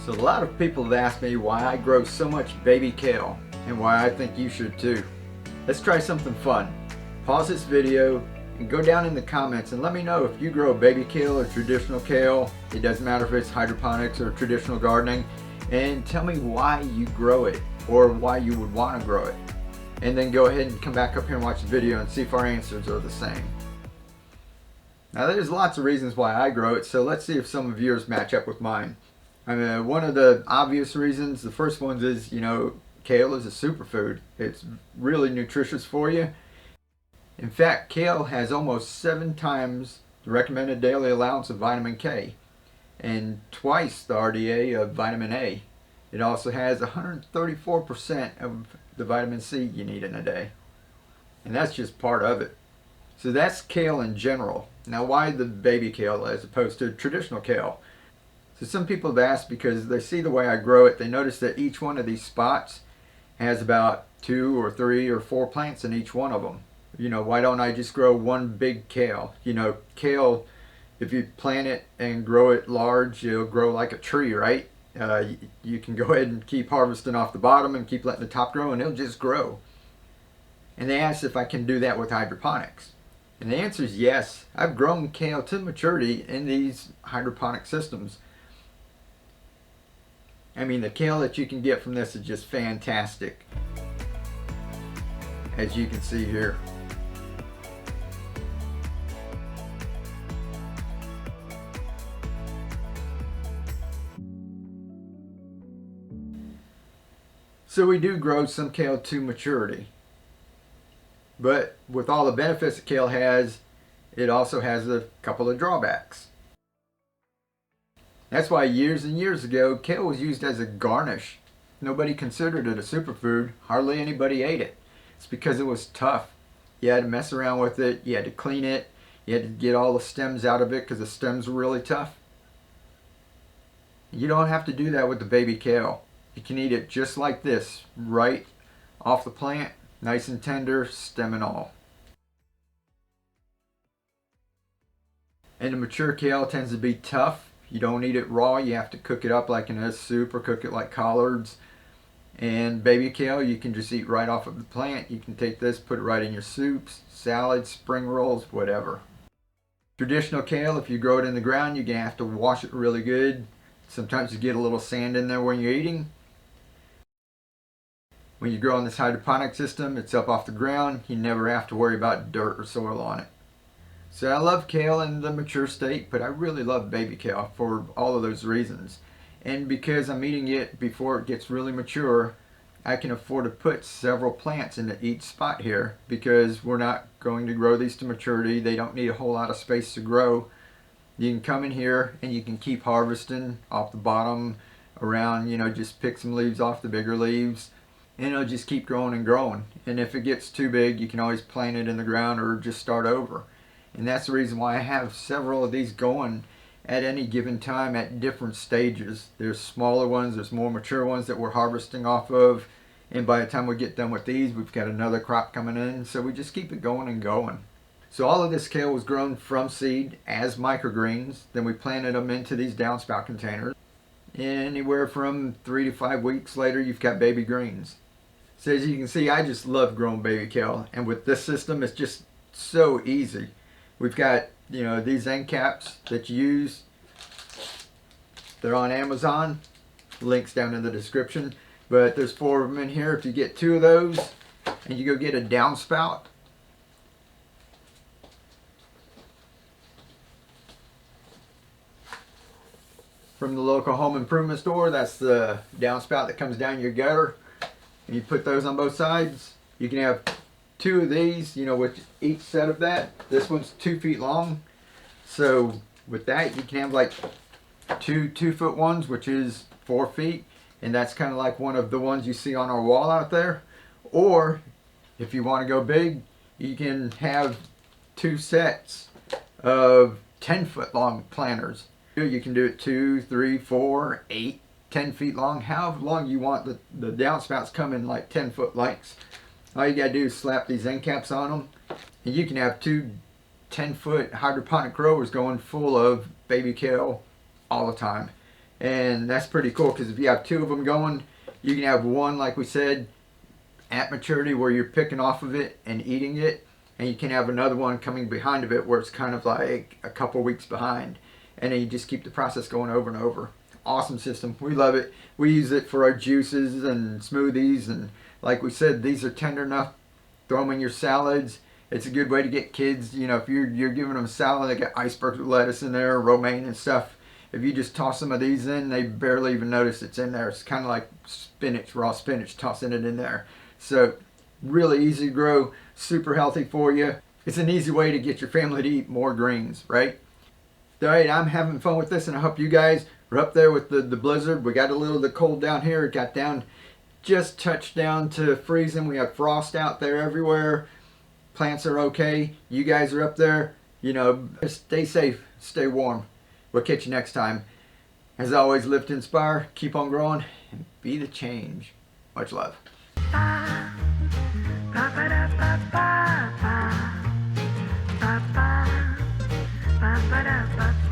So a lot of people have asked me why I grow so much baby kale and why I think you should too. Let's try something fun. Pause this video and go down in the comments and let me know if you grow baby kale or traditional kale. It doesn't matter if it's hydroponics or traditional gardening, and tell me why you grow it or why you would want to grow it. And then go ahead and come back up here and watch the video and see if our answers are the same. Now there's lots of reasons why I grow it, so let's see if some of yours match up with mine. I mean, one of the obvious reasons, the first one is, kale is a superfood. It's really nutritious for you. In fact, kale has almost 7 times the recommended daily allowance of vitamin K and twice the RDA of vitamin A. It also has 134% of the vitamin C you need in a day. And that's just part of it. So that's kale in general. Now why the baby kale as opposed to traditional kale? So some people have asked because they see the way I grow it, they notice that each one of these spots has about 2 or 3 or 4 plants in each one of them. Why don't I just grow one big kale? Kale, if you plant it and grow it large, it'll grow like a tree, right? You can go ahead and keep harvesting off the bottom and keep letting the top grow and it'll just grow. And they asked if I can do that with hydroponics. And the answer is yes. I've grown kale to maturity in these hydroponic systems. I mean, the kale that you can get from this is just fantastic, as you can see here. So we do grow some kale to maturity. But with all the benefits that kale has, it also has a couple of drawbacks. That's why years and years ago, kale was used as a garnish. Nobody considered it a superfood. Hardly anybody ate it. It's because it was tough. You had to mess around with it. You had to clean it. You had to get all the stems out of it because the stems were really tough. You don't have to do that with the baby kale. You can eat it just like this, right off the plant, nice and tender, stem and all. And the mature kale tends to be tough. You don't eat it raw, you have to cook it up like in a soup or cook it like collards. And baby kale you can just eat right off of the plant. You can take this, put it right in your soups, salads, spring rolls, whatever. Traditional kale, if you grow it in the ground, you're going to have to wash it really good. Sometimes you get a little sand in there when you're eating. When you grow in this hydroponic system, it's up off the ground. You never have to worry about dirt or soil on it. So I love kale in the mature state, but I really love baby kale for all of those reasons. And because I'm eating it before it gets really mature, I can afford to put several plants into each spot here because we're not going to grow these to maturity. They don't need a whole lot of space to grow. You can come in here and you can keep harvesting off the bottom around, just pick some leaves off the bigger leaves. And it'll just keep growing and growing. And if it gets too big, you can always plant it in the ground or just start over. And that's the reason why I have several of these going at any given time at different stages. There's smaller ones, there's more mature ones that we're harvesting off of. And by the time we get done with these, we've got another crop coming in. So we just keep it going and going. So all of this kale was grown from seed as microgreens. Then we planted them into these downspout containers. And anywhere from 3 to 5 weeks later, you've got baby greens. So as you can see, I just love growing baby kale. And with this system, it's just so easy. We've got, these end caps that you use. They're on Amazon. Links down in the description. But there's 4 of them in here. If you get 2 of those and you go get a downspout, from the local home improvement store, that's the downspout that comes down your gutter. And you put those on both sides. You can have 2 of these, with each set of that. This one's 2 feet long. So with that, you can have like 2 2-foot ones, which is 4 feet. And that's kind of like one of the ones you see on our wall out there. Or if you want to go big, you can have 2 sets of 10-foot long planters. You can do it 2, 3, 4, 8, 10 feet long, however long you want. The downspouts come in like 10-foot lengths. All you gotta do is slap these end caps on them, and you can have 2 10-foot hydroponic growers going full of baby kale all the time. And that's pretty cool because if you have two of them going, you can have one, like we said, at maturity where you're picking off of it and eating it, and you can have another one coming behind of it where it's kind of like a couple weeks behind, and then you just keep the process going over and over. Awesome system. We love it. We use it for our juices and smoothies, and like we said, these are tender enough. Throw them in your salads. It's a good way to get kids, you know, if you're giving them a salad, they got iceberg lettuce in there, romaine and stuff. If you just toss some of these in, they barely even notice it's in there. It's kind of like spinach, raw spinach, tossing it in there. So really easy to grow, super healthy for you. It's an easy way to get your family to eat more greens, right? All right, I'm having fun with this, and I hope you guys are up there with the blizzard. We got a little of the cold down here. It got down, just touched down to freezing. We have frost out there everywhere. Plants are okay. You guys are up there. You know, stay safe, stay warm. We'll catch you next time. As always, live to inspire, keep on growing, and be the change. Much love. Ba, ba, ba, da, ba, ba, ba, ba, ba, ba, ba, da, ba.